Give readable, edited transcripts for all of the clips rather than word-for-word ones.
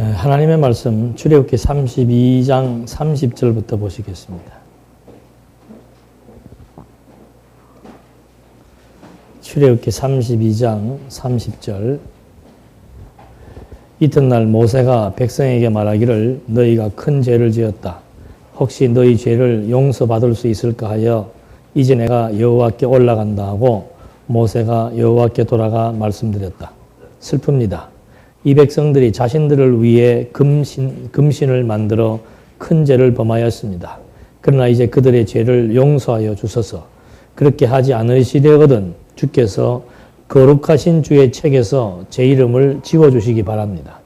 하나님의 말씀 출애굽기 32장 30절부터 보시겠습니다. 출애굽기 32장 30절. 이튿날 모세가 백성에게 말하기를 너희가 큰 죄를 지었다. 혹시 너희 죄를 용서받을 수 있을까 하여 이제 내가 여호와께 올라간다 하고 모세가 여호와께 돌아가 말씀드렸다. 슬픕니다. 이 백성들이 자신들을 위해 금신을 만들어 큰 죄를 범하였습니다. 그러나 이제 그들의 죄를 용서하여 주소서. 그렇게 하지 않으시려거든 주께서 거룩하신 주의 책에서 제 이름을 지워주시기 바랍니다.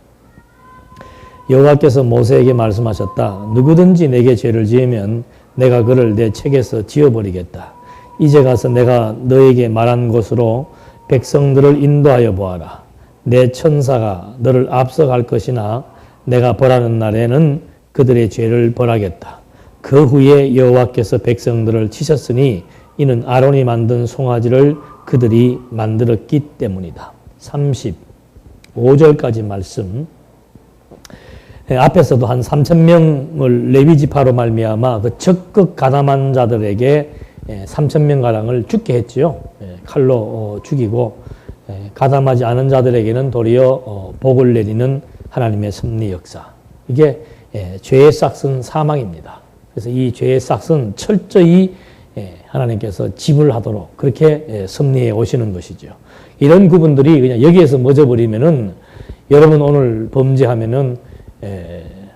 여호와께서 모세에게 말씀하셨다. 누구든지 내게 죄를 지으면 내가 그를 내 책에서 지워버리겠다. 이제 가서 내가 너에게 말한 곳으로 백성들을 인도하여 보아라. 내 천사가 너를 앞서갈 것이나 내가 벌하는 날에는 그들의 죄를 벌하겠다. 그 후에 여호와께서 백성들을 치셨으니 이는 아론이 만든 송아지를 그들이 만들었기 때문이다. 35절까지 말씀. 앞에서도 한 3,000명을 레위 지파로 말미암아 그 적극 가담한 자들에게 3,000명가량을 죽게 했지요. 칼로 죽이고 가담하지 않은 자들에게는 도리어 복을 내리는 하나님의 섭리 역사. 이게 죄의 싹은 사망입니다. 그래서 이 죄의 싹은 철저히 하나님께서 지불하도록 그렇게 섭리해 오시는 것이죠. 이런 구분들이 그냥 여기에서 멎어버리면은 여러분 오늘 범죄하면은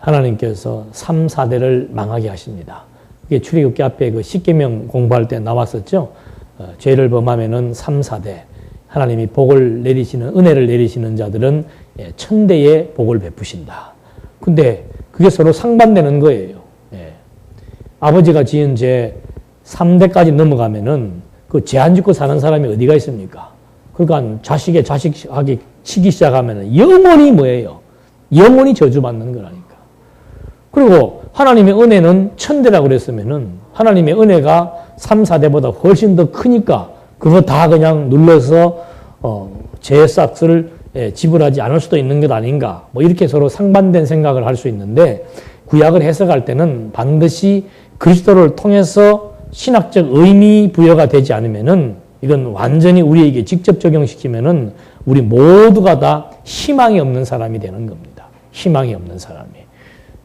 하나님께서 3, 4대를 망하게 하십니다. 이게 출애굽기 앞에 그 십계명 공부할 때 나왔었죠. 죄를 범하면은 3, 4대. 하나님이 복을 내리시는, 은혜를 내리시는 자들은 1000대의 복을 베푸신다. 근데 그게 서로 상반되는 거예요. 아버지가 지은 죄 3대까지 넘어가면은 그 죄 안 짓고 사는 사람이 어디가 있습니까? 그러니까 자식하기 치기 시작하면은 영원히 뭐예요? 영원히 저주받는 거라니까. 그리고 하나님의 은혜는 1000대라고 그랬으면은 하나님의 은혜가 3, 4대보다 훨씬 더 크니까 그거 다 그냥 눌러서 죄의 싹을 지불하지 않을 수도 있는 것 아닌가. 뭐 이렇게 서로 상반된 생각을 할 수 있는데 구약을 해석할 때는 반드시 그리스도를 통해서 신학적 의미 부여가 되지 않으면은 이건 완전히 우리에게 직접 적용시키면은 우리 모두가 다 희망이 없는 사람이 되는 겁니다. 희망이 없는 사람이.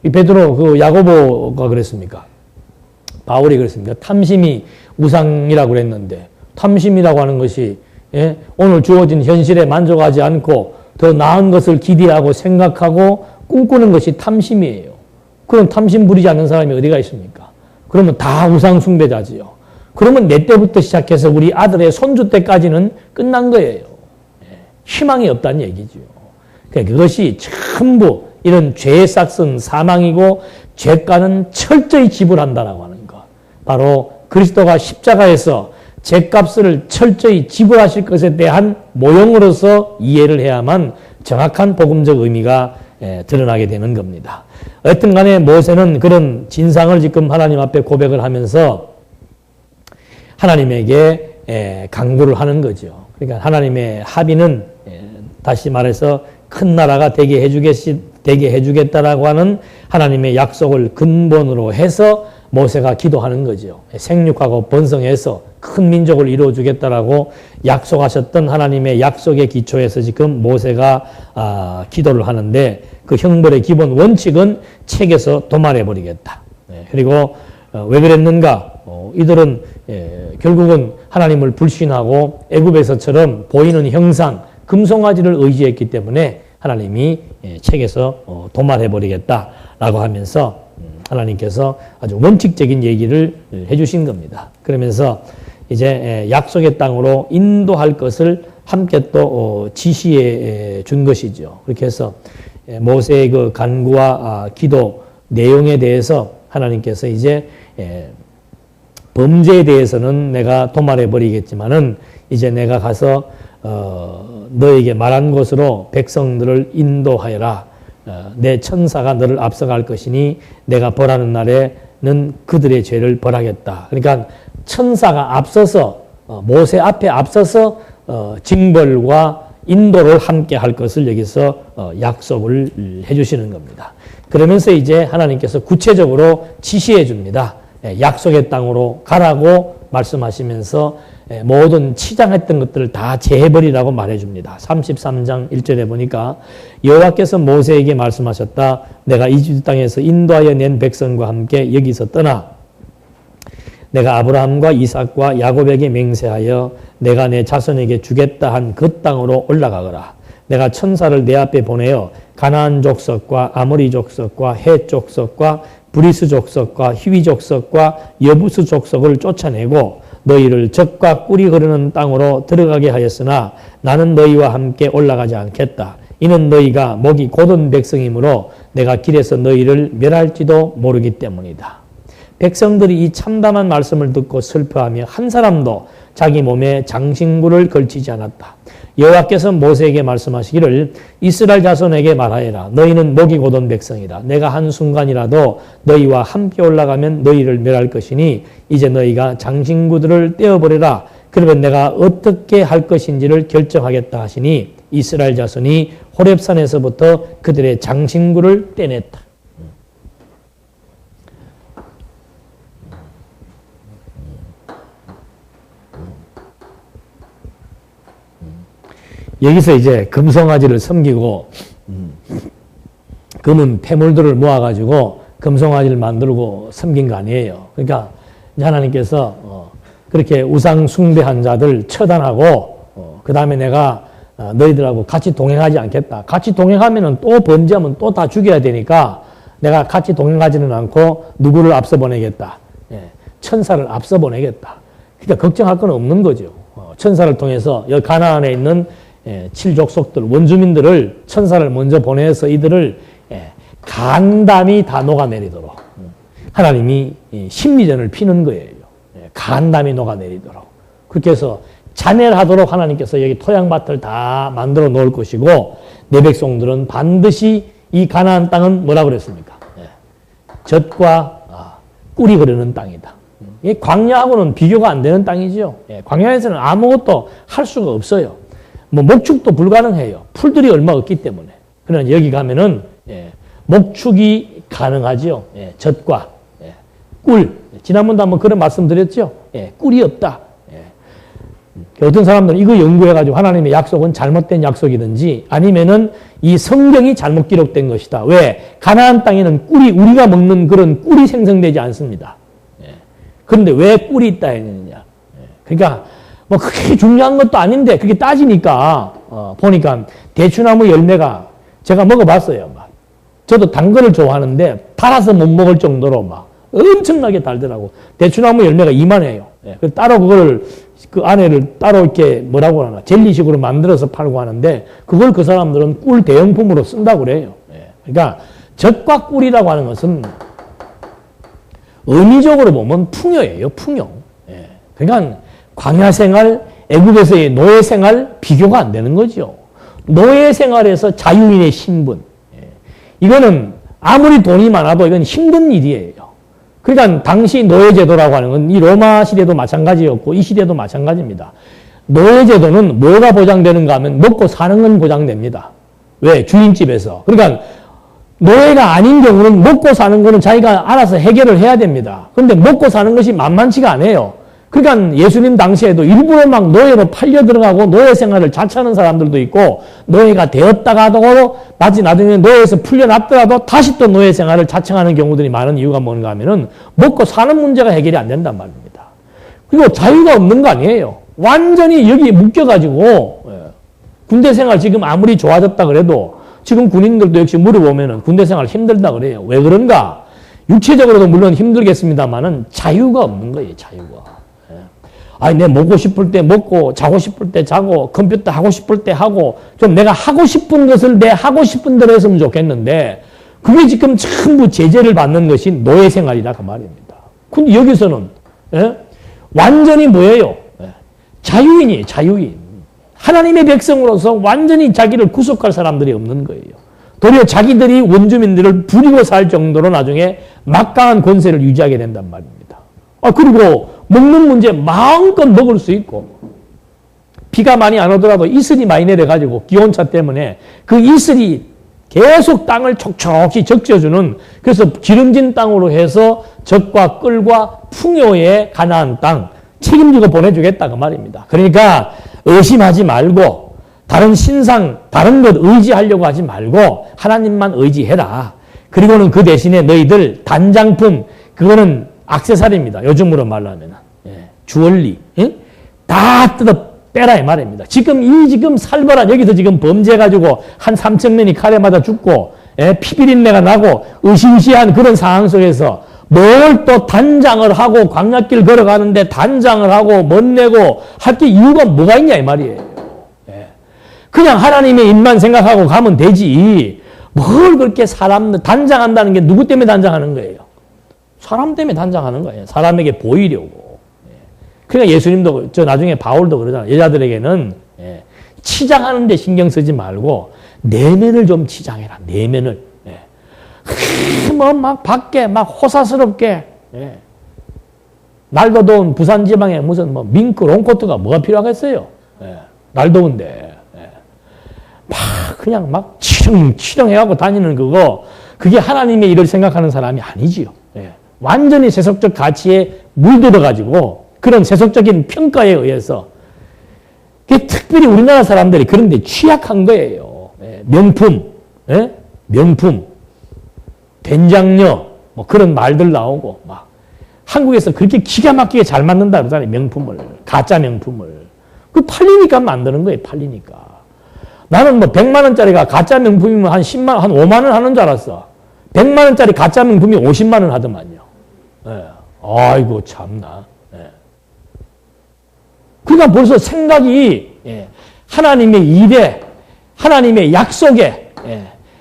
이 베드로 그 야고보가 그랬습니까? 바울이 그랬습니까? 탐심이 우상이라고 그랬는데 탐심이라고 하는 것이 오늘 주어진 현실에 만족하지 않고 더 나은 것을 기대하고 생각하고 꿈꾸는 것이 탐심이에요. 그럼 탐심 부리지 않는 사람이 어디가 있습니까? 그러면 다 우상 숭배자지요. 그러면 내 때부터 시작해서 우리 아들의 손주 때까지는 끝난 거예요. 희망이 없다는 얘기죠. 그러니까 그것이 전부 이런 죄의 싹은 사망이고 죄가는 철저히 지불한다라고 하는 것. 바로 그리스도가 십자가에서 죄값을 철저히 지불하실 것에 대한 모형으로서 이해를 해야만 정확한 복음적 의미가 드러나게 되는 겁니다. 어쨌든 간에 모세는 그런 진상을 지금 하나님 앞에 고백을 하면서 하나님에게 간구를 하는 거죠. 그러니까 하나님의 합의는 다시 말해서 큰 나라가 되게 해주겠다라고 하는 하나님의 약속을 근본으로 해서 모세가 기도하는 거죠. 생육하고 번성해서 큰 민족을 이루어주겠다라고 약속하셨던 하나님의 약속의 기초에서 지금 모세가 기도를 하는데 그 형벌의 기본 원칙은 책에서 도말해버리겠다. 그리고 왜 그랬는가? 이들은 결국은 하나님을 불신하고 애굽에서처럼 보이는 형상, 금송아지를 의지했기 때문에 하나님이 책에서 도말해버리겠다라고 하면서 하나님께서 아주 원칙적인 얘기를 해주신 겁니다. 그러면서 이제 약속의 땅으로 인도할 것을 함께 또 지시해 준 것이죠. 그렇게 해서 모세의 그 간구와 기도 내용에 대해서 하나님께서 이제 범죄에 대해서는 내가 도말해 버리겠지만은 이제 내가 가서 너에게 말한 곳으로 백성들을 인도하여라. 내 천사가 너를 앞서갈 것이니 내가 벌하는 날에는 그들의 죄를 벌하겠다. 그러니까 천사가 앞서서 모세 앞에 앞서서 징벌과 인도를 함께 할 것을 여기서 약속을 해주시는 겁니다. 그러면서 이제 하나님께서 구체적으로 지시해 줍니다. 약속의 땅으로 가라고 말씀하시면서 모든 치장했던 것들을 다 제해버리라고 말해줍니다. 33장 1절에 보니까 여호와께서 모세에게 말씀하셨다. 내가 이집트 땅에서 인도하여 낸 백성과 함께 여기서 떠나 내가 아브라함과 이삭과 야곱에게 맹세하여 내가 내 자손에게 주겠다 한 그 땅으로 올라가거라. 내가 천사를 내 앞에 보내어 가나안 족속과 아모리 족속과 헷 족속과 브리스 족속과 히위 족속과 여부스 족속을 쫓아내고 너희를 젖과 꿀이 흐르는 땅으로 들어가게 하였으나 나는 너희와 함께 올라가지 않겠다. 이는 너희가 목이 곧은 백성이므로 내가 길에서 너희를 멸할지도 모르기 때문이다. 백성들이 이 참담한 말씀을 듣고 슬퍼하며 한 사람도 자기 몸에 장신구를 걸치지 않았다. 여호와께서 모세에게 말씀하시기를 이스라엘 자손에게 말하여라. 너희는 목이 곧은 백성이다. 내가 한순간이라도 너희와 함께 올라가면 너희를 멸할 것이니 이제 너희가 장신구들을 떼어버려라. 그러면 내가 어떻게 할 것인지를 결정하겠다 하시니 이스라엘 자손이 호렙산에서부터 그들의 장신구를 떼냈다. 여기서 이제 금송아지를 섬기고 금은 폐물들을 모아가지고 금송아지를 만들고 섬긴 거 아니에요. 그러니까 하나님께서 그렇게 우상 숭배한 자들 처단하고 그 다음에 내가 너희들하고 같이 동행하지 않겠다. 같이 동행하면은 또 번지하면 또 다 죽여야 되니까 내가 같이 동행하지는 않고 누구를 앞서 보내겠다. 천사를 앞서 보내겠다. 그러니까 걱정할 건 없는 거죠. 천사를 통해서 여기 가나안에 있는 7족속들, 원주민들을 천사를 먼저 보내서 이들을 간담이 다 녹아내리도록 하나님이 심리전을 피는 거예요. 간담이 녹아내리도록. 그렇게 해서 자멸하도록 하나님께서 여기 토양밭을 다 만들어 놓을 것이고 내 백성들은 반드시 이 가나안 땅은 뭐라고 그랬습니까? 젖과 꿀이 흐르는 땅이다. 광야하고는 비교가 안 되는 땅이죠. 광야에서는 아무것도 할 수가 없어요. 뭐 목축도 불가능해요. 풀들이 얼마 없기 때문에. 그러나 여기 가면은 목축이 가능하지요. 젖과 꿀. 지난번도 한번 그런 말씀 드렸죠. 꿀이 없다. 어떤 사람들은 이거 연구해가지고 하나님의 약속은 잘못된 약속이든지 아니면은 이 성경이 잘못 기록된 것이다. 왜? 가나안 땅에는 꿀이 우리가 먹는 그런 꿀이 생성되지 않습니다. 그런데 왜 꿀이 있다 했느냐? 그러니까 뭐 그렇게 중요한 것도 아닌데 그렇게 따지니까 보니까 대추나무 열매가 제가 먹어봤어요. 막. 저도 단 거를 좋아하는데 달아서 못 먹을 정도로 막 엄청나게 달더라고. 대추나무 열매가 이만해요. 따로 그걸 그 안에를 따로 이렇게 뭐라고 하나 젤리식으로 만들어서 팔고 하는데 그걸 그 사람들은 꿀 대용품으로 쓴다고 그래요. 그러니까 젖과 꿀이라고 하는 것은 의미적으로 보면 풍요예요. 풍요. 그러니까 광야 생활, 애굽에서의 노예 생활 비교가 안 되는 거죠. 노예 생활에서 자유인의 신분. 이거는 아무리 돈이 많아도 이건 힘든 일이에요. 그러니까 당시 노예제도라고 하는 건 이 로마 시대도 마찬가지였고 이 시대도 마찬가지입니다. 노예제도는 뭐가 보장되는가 하면 먹고 사는 건 보장됩니다. 왜? 주인집에서. 그러니까 노예가 아닌 경우는 먹고 사는 거는 자기가 알아서 해결을 해야 됩니다. 그런데 먹고 사는 것이 만만치가 않아요. 그러니까 예수님 당시에도 일부러 막 노예로 팔려 들어가고 노예 생활을 자처하는 사람들도 있고 노예가 되었다가도 나중에 노예에서 풀려났더라도 다시 또 노예 생활을 자청하는 경우들이 많은 이유가 뭔가 하면은 먹고 사는 문제가 해결이 안 된단 말입니다. 그리고 자유가 없는 거 아니에요. 완전히 여기에 묶여가지고 군대 생활 지금 아무리 좋아졌다 그래도 지금 군인들도 역시 물어보면은 군대 생활 힘들다 그래요. 왜 그런가? 육체적으로도 물론 힘들겠습니다만은 자유가 없는 거예요. 자유가. 아니, 내 먹고 싶을 때 먹고, 자고 싶을 때 자고, 컴퓨터 하고 싶을 때 하고, 좀 내가 하고 싶은 것을 내 하고 싶은 대로 했으면 좋겠는데, 그게 지금 전부 제재를 받는 것이 노예 생활이다, 그 말입니다. 근데 여기서는, 완전히 뭐예요? 자유인이에요, 자유인. 하나님의 백성으로서 완전히 자기를 구속할 사람들이 없는 거예요. 도리어 자기들이 원주민들을 부리고 살 정도로 나중에 막강한 권세를 유지하게 된단 말입니다. 그리고 먹는 문제 마음껏 먹을 수 있고 비가 많이 안 오더라도 이슬이 많이 내려가지고 기온차 때문에 그 이슬이 계속 땅을 촉촉히 적셔주는, 그래서 기름진 땅으로 해서 적과 끌과 풍요의 가나안 땅 책임지고 보내주겠다 그 말입니다. 그러니까 의심하지 말고 다른 신상, 다른 것 의지하려고 하지 말고 하나님만 의지해라. 그리고는 그 대신에 너희들 단장품, 그거는 액세서리입니다. 요즘으로 말로 하면 주얼리, 다 뜯어 빼라 이 말입니다. 지금 살벌한, 여기서 지금 범죄 가지고 한 3,000명이 칼에 맞아 죽고 피비린내가 나고 으시으시한 그런 상황 속에서 뭘 또 단장을 하고 광야길 걸어가는데 단장을 하고 멋내고 할 게 이유가 뭐가 있냐 이 말이에요. 그냥 하나님의 입만 생각하고 가면 되지. 뭘 그렇게 단장한다는 게 누구 때문에 단장하는 거예요? 사람 때문에 단장하는 거예요. 사람에게 보이려고. 그러니까 예수님도, 나중에 바울도 그러잖아요. 여자들에게는 치장하는 데 신경 쓰지 말고 내면을 좀 치장해라. 내면을. 막 밖에 막 호사스럽게. 날도 더운 부산 지방에 무슨 밍크 롱코트가 뭐가 필요하겠어요? 날 더운데. 그냥 막 치렁치렁 해갖고 다니는 그게 하나님의 일을 생각하는 사람이 아니지요. 완전히 세속적 가치에 물들어가지고 그런 세속적인 평가에 의해서 특별히 우리나라 사람들이 그런데 취약한 거예요. 명품, 명품, 된장녀, 뭐 그런 말들 나오고 막 한국에서 그렇게 기가 막히게 잘 만든다 그러잖아요. 명품을, 가짜 명품을. 그 팔리니까 만드는 거예요. 팔리니까. 나는 100만 원짜리가 가짜 명품이면 한 10만 원, 한 5만 원 하는 줄 알았어. 100만 원짜리 가짜 명품이 50만 원 하더만요. 아이고 참나. 그러니까 벌써 생각이 하나님의 일에, 하나님의 약속에,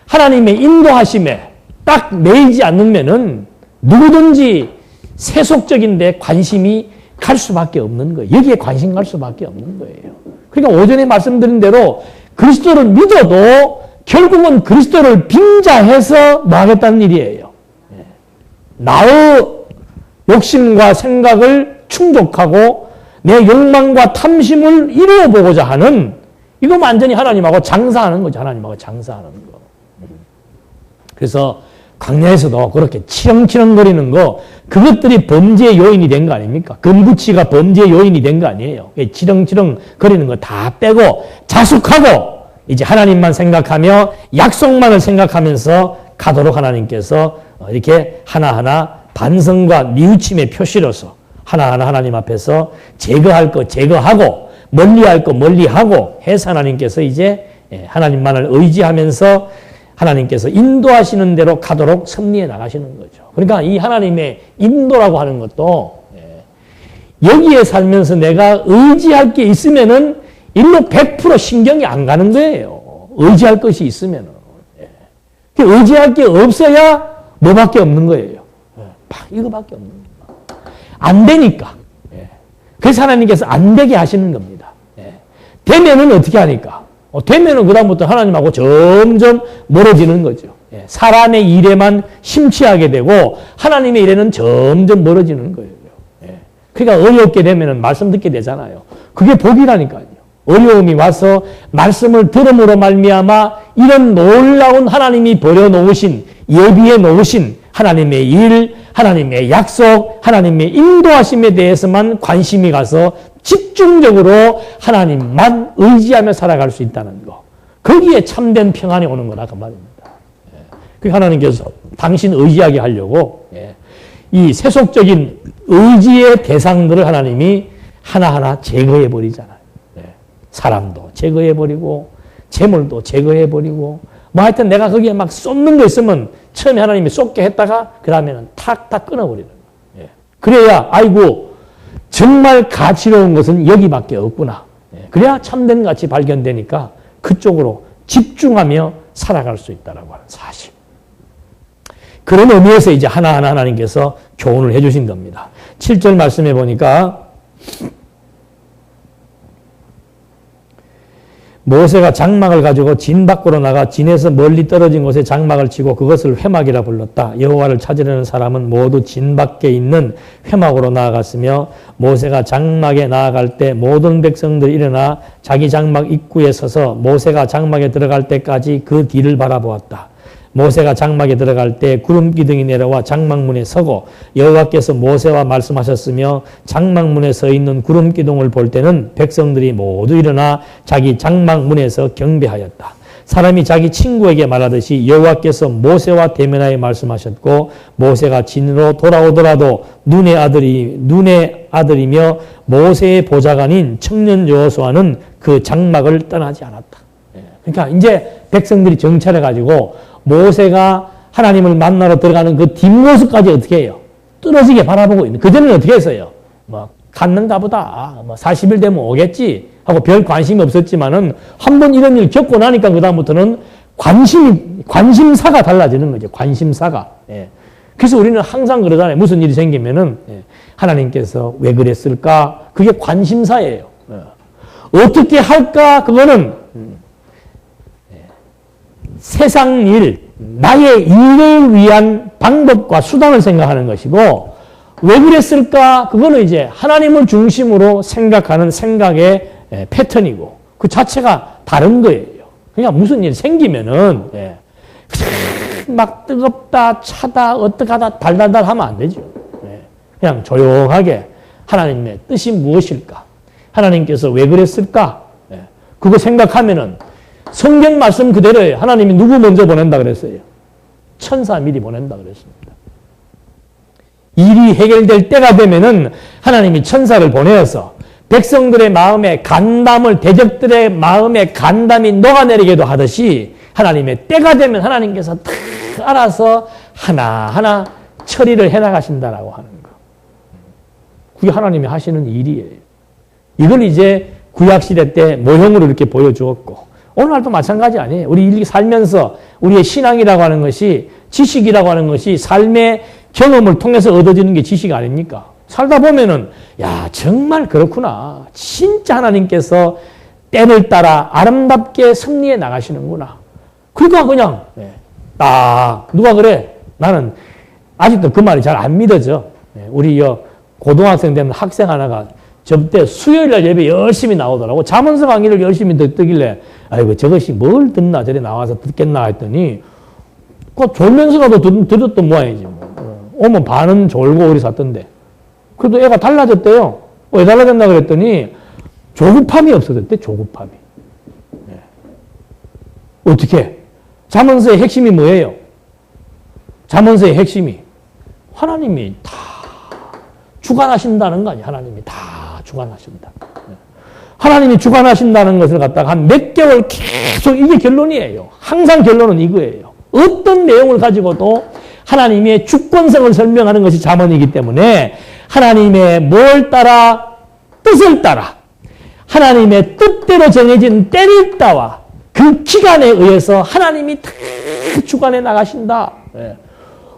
하나님의 인도하심에 딱 매이지 않으면은 누구든지 세속적인데 관심이 갈 수밖에 없는 거예요. 여기에 관심 갈 수밖에 없는 거예요. 그러니까 오전에 말씀드린 대로 그리스도를 믿어도 결국은 그리스도를 빙자해서 뭐 하겠다는 일이에요. 나의 욕심과 생각을 충족하고 내 욕망과 탐심을 이루어보고자 하는, 이거 완전히 하나님하고 장사하는 거죠. 하나님하고 장사하는 거. 그래서 광야에서도 그렇게 치렁치렁거리는 거, 그것들이 범죄의 요인이 된 거 아닙니까? 금부치가 범죄의 요인이 된 거 아니에요. 치렁치렁거리는 거 다 빼고 자숙하고 이제 하나님만 생각하며 약속만을 생각하면서 가도록 하나님께서 이렇게 하나하나 반성과 뉘우침의 표시로서 하나하나 하나님 앞에서 제거할 거 제거하고 멀리할 거 멀리하고 해서 하나님께서 이제 하나님만을 의지하면서 하나님께서 인도하시는 대로 가도록 섭리해 나가시는 거죠. 그러니까 이 하나님의 인도라고 하는 것도 여기에 살면서 내가 의지할 게 있으면은 일로 100% 신경이 안 가는 거예요. 의지할 것이 있으면은. 의지할 게 없어야 뭐밖에 없는 거예요. 이거밖에 없는 거예요. 안 되니까. 그래서 하나님께서 안 되게 하시는 겁니다. 되면은 어떻게 하니까? 되면은 그다음부터 하나님하고 점점 멀어지는 거죠. 사람의 일에만 심취하게 되고 하나님의 일에는 점점 멀어지는 거예요. 그러니까 어렵게 되면은 말씀 듣게 되잖아요. 그게 복이라니까요. 어려움이 와서 말씀을 들음으로 말미암아 이런 놀라운 하나님이 버려놓으신, 예비해 놓으신 하나님의 일, 하나님의 약속, 하나님의 인도하심에 대해서만 관심이 가서 집중적으로 하나님만 의지하며 살아갈 수 있다는 거. 거기에 참된 평안이 오는 거다 그 말입니다. 그 하나님께서 당신 의지하게 하려고 이 세속적인 의지의 대상들을 하나님이 하나하나 제거해 버리잖아요. 사람도 제거해 버리고 재물도 제거해 버리고 뭐 하여튼 내가 거기에 막 쏟는 거 있으면 처음에 하나님이 쏟게 했다가 그 다음에는 탁탁 끊어버리는 거예요. 그래야 아이고 정말 가치로운 것은 여기밖에 없구나. 그래야 참된 가치 발견되니까 그쪽으로 집중하며 살아갈 수 있다라고 하는 사실. 그런 의미에서 이제 하나하나 하나님께서 교훈을 해주신 겁니다. 7절 말씀해 보니까 모세가 장막을 가지고 진 밖으로 나가 진에서 멀리 떨어진 곳에 장막을 치고 그것을 회막이라 불렀다. 여호와를 찾으려는 사람은 모두 진 밖에 있는 회막으로 나아갔으며 모세가 장막에 나아갈 때 모든 백성들이 일어나 자기 장막 입구에 서서 모세가 장막에 들어갈 때까지 그 뒤를 바라보았다. 모세가 장막에 들어갈 때 구름 기둥이 내려와 장막문에 서고 여호와께서 모세와 말씀하셨으며 장막문에 서 있는 구름 기둥을 볼 때는 백성들이 모두 일어나 자기 장막문에서 경배하였다. 사람이 자기 친구에게 말하듯이 여호와께서 모세와 대면하여 말씀하셨고 모세가 진으로 돌아오더라도 눈의 아들이며 모세의 보좌관인 청년 여호수아는 그 장막을 떠나지 않았다. 그러니까 이제 백성들이 정찰해 가지고 모세가 하나님을 만나러 들어가는 그 뒷모습까지 어떻게 해요? 떨어지게 바라보고 있는. 그전에는 어떻게 했어요? 뭐 갔는가 보다. 뭐 40일 되면 오겠지 하고 별 관심이 없었지만은 한번 이런 일 겪고 나니까 그다음부터는 관심사가 달라지는 거죠. 관심사가. 예. 그래서 우리는 항상 그러잖아요. 무슨 일이 생기면은 하나님께서 왜 그랬을까? 그게 관심사예요. 어떻게 할까? 그거는 세상 일, 나의 일을 위한 방법과 수단을 생각하는 것이고, 왜 그랬을까? 그거는 이제 하나님을 중심으로 생각하는 생각의 패턴이고, 그 자체가 다른 거예요. 그러니까 무슨 일 생기면은, 막 뜨겁다, 차다, 어떡하다, 달달달 하면 안 되죠. 그냥 조용하게 하나님의 뜻이 무엇일까? 하나님께서 왜 그랬을까? 그거 생각하면은 성경 말씀 그대로예요. 하나님이 누구 먼저 보낸다 그랬어요? 천사 미리 보낸다 그랬습니다. 일이 해결될 때가 되면은 하나님이 천사를 보내어서 백성들의 마음에 간담을, 대적들의 마음에 간담이 녹아내리게도 하듯이 하나님의 때가 되면 하나님께서 다 알아서 하나하나 처리를 해나가신다라고 하는 거. 그게 하나님이 하시는 일이에요. 이걸 이제 구약시대 때 모형으로 이렇게 보여주었고, 오늘날도 마찬가지 아니에요. 우리 살면서 우리의 신앙이라고 하는 것이, 지식이라고 하는 것이 삶의 경험을 통해서 얻어지는 게 지식 아닙니까? 살다 보면은, 야, 정말 그렇구나. 진짜 하나님께서 때를 따라 아름답게 승리해 나가시는구나. 그러니까 그냥, 누가 그래? 나는 아직도 그 말이 잘 안 믿어져. 우리 고등학생 되면 학생 하나가 저때 수요일날 예배 열심히 나오더라고. 잠언서 강의를 열심히 듣길래, 아이고, 저것이 뭘 듣나, 저래 나와서 듣겠나 했더니, 졸면서라도 들었던 모양이지. 오면 반은 졸고 어디 샀던데. 그래도 애가 달라졌대요. 왜 달라졌나 그랬더니, 조급함이 없어졌대, 조급함이. 어떻게? 잠언서의 핵심이 뭐예요? 잠언서의 핵심이 하나님이 다 주관하신다는 거 아니에요. 하나님이 다 주관하신다. 하나님이 주관하신다는 것을 갖다가 한 몇 개월 계속 이게 결론이에요. 항상 결론은 이거예요. 어떤 내용을 가지고도 하나님의 주권성을 설명하는 것이 잠언이기 때문에 하나님의 뭘 따라, 뜻을 따라 하나님의 뜻대로 정해진 때를 따와 그 기간에 의해서 하나님이 다 주관해 나가신다.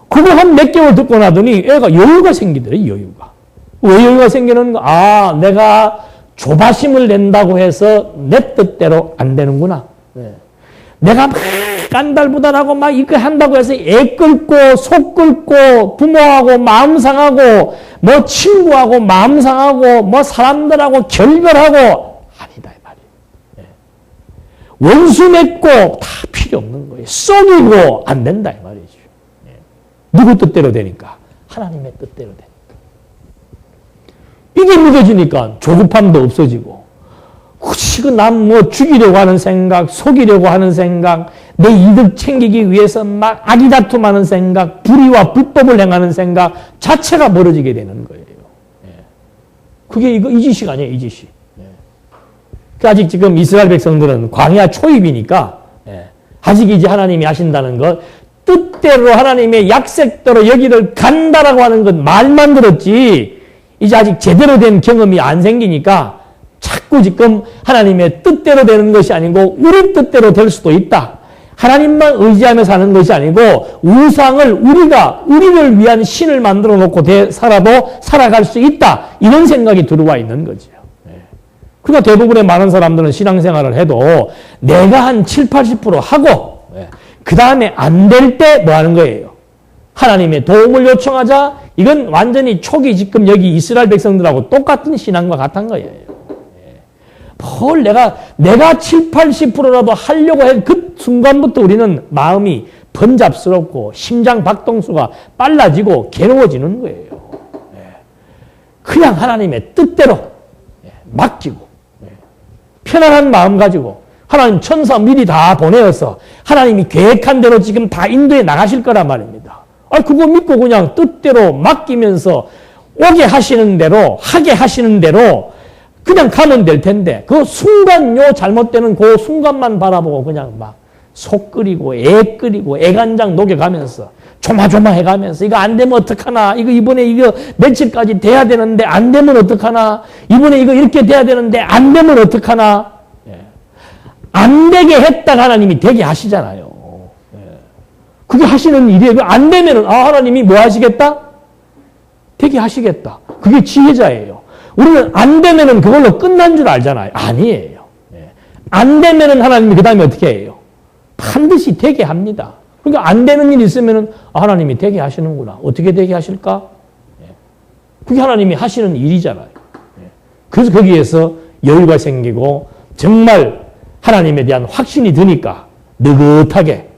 그거 한 몇 개월 듣고 나더니 애가 여유가 생기더래, 여유가. 왜 여유가 생기는가? 내가 조바심을 낸다고 해서 내 뜻대로 안 되는구나. 내가 막 깐달부달하고 막 이거 한다고 해서 애 끌고 속 끌고 부모하고 마음 상하고 뭐 친구하고 마음 상하고 뭐 사람들하고 결별하고 아니다 이 말이에요. 원수 맺고 다 필요 없는 거예요. 썩이고 안 된다 이 말이죠. 누구 뜻대로 되니까? 하나님의 뜻대로 되니까. 이게 믿어지니까 조급함도 없어지고, 굳이 남 뭐 죽이려고 하는 생각, 속이려고 하는 생각, 내 이득 챙기기 위해서 막 아기다툼하는 생각, 불의와 불법을 행하는 생각 자체가 멀어지게 되는 거예요. 그게 이 지식 아니에요, 이 지식. 아직 지금 이스라엘 백성들은 광야 초입이니까, 아직 이제 하나님이 하신다는 것, 뜻대로 하나님의 약속대로 여기를 간다라고 하는 것 말만 들었지, 이제 아직 제대로 된 경험이 안 생기니까 자꾸 지금 하나님의 뜻대로 되는 것이 아니고 우리 뜻대로 될 수도 있다. 하나님만 의지하며 사는 것이 아니고 우상을 우리를 위한 신을 만들어 놓고 살아도 살아갈 수 있다. 이런 생각이 들어와 있는 거죠. 그러니까 대부분의 많은 사람들은 신앙생활을 해도 내가 한 7, 80% 하고 그 다음에 안 될 때 뭐 하는 거예요? 하나님의 도움을 요청하자. 이건 완전히 초기 지금 여기 이스라엘 백성들하고 똑같은 신앙과 같은 거예요. 뭘 내가 7, 80%라도 하려고 한 그 순간부터 우리는 마음이 번잡스럽고 심장 박동수가 빨라지고 괴로워지는 거예요. 그냥 하나님의 뜻대로 맡기고 편안한 마음 가지고 하나님 천사 미리 다 보내어서 하나님이 계획한 대로 지금 다 인도에 나가실 거란 말입니다. 그거 믿고 그냥 뜻대로 맡기면서 오게 하시는 대로 하게 하시는 대로 그냥 가면 될 텐데 그 순간요 잘못되는 그 순간만 바라보고 그냥 막 속 끓이고 애 끓이고 애간장 녹여가면서 조마조마해가면서 이거 안 되면 어떡하나 이번에 이거 며칠까지 돼야 되는데 안 되면 어떡하나 이번에 이거 이렇게 돼야 되는데 안 되면 어떡하나 안 되게 했다가 하나님이 되게 하시잖아요. 그게 하시는 일이에요. 안 되면은 하나님이 뭐 하시겠다? 되게 하시겠다. 그게 지혜자예요. 우리는 안 되면은 그걸로 끝난 줄 알잖아요. 아니에요. 안 되면은 하나님이 그 다음에 어떻게 해요? 반드시 되게 합니다. 그러니까 안 되는 일이 있으면은 하나님이 되게 하시는구나. 어떻게 되게 하실까? 그게 하나님이 하시는 일이잖아요. 그래서 거기에서 여유가 생기고 정말 하나님에 대한 확신이 드니까 느긋하게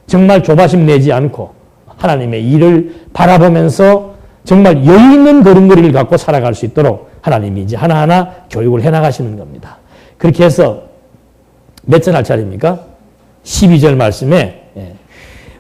정말 조바심 내지 않고 하나님의 일을 바라보면서 정말 여유 있는 걸음걸이를 갖고 살아갈 수 있도록 하나님이 이제 하나하나 교육을 해나가시는 겁니다. 그렇게 해서 몇째 날짜입니까? 12절 말씀에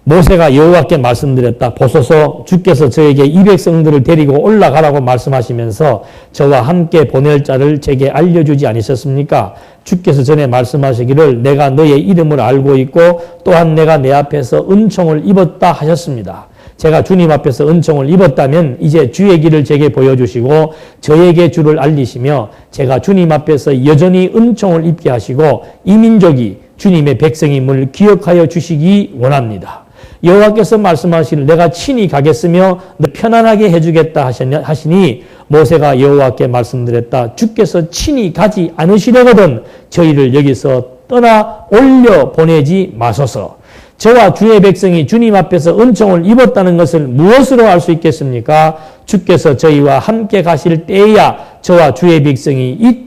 모세가 여호와께 말씀드렸다. 보소서 주께서 저에게 이 백성들을 데리고 올라가라고 말씀하시면서 저와 함께 보낼 자를 제게 알려주지 않으셨습니까? 주께서 전에 말씀하시기를 내가 너의 이름을 알고 있고 또한 내가 내 앞에서 은총을 입었다 하셨습니다. 제가 주님 앞에서 은총을 입었다면 이제 주의 길을 제게 보여주시고 저에게 주를 알리시며 제가 주님 앞에서 여전히 은총을 입게 하시고 이 민족이 주님의 백성임을 기억하여 주시기 원합니다. 여호와께서 말씀하시기를 내가 친히 가겠으며 너 편안하게 해주겠다 하시니 모세가 여호와께 말씀드렸다. 주께서 친히 가지 않으시려거든 저희를 여기서 떠나 올려 보내지 마소서. 저와 주의 백성이 주님 앞에서 은총을 입었다는 것을 무엇으로 알 수 있겠습니까? 주께서 저희와 함께 가실 때에야 저와 주의 백성이 이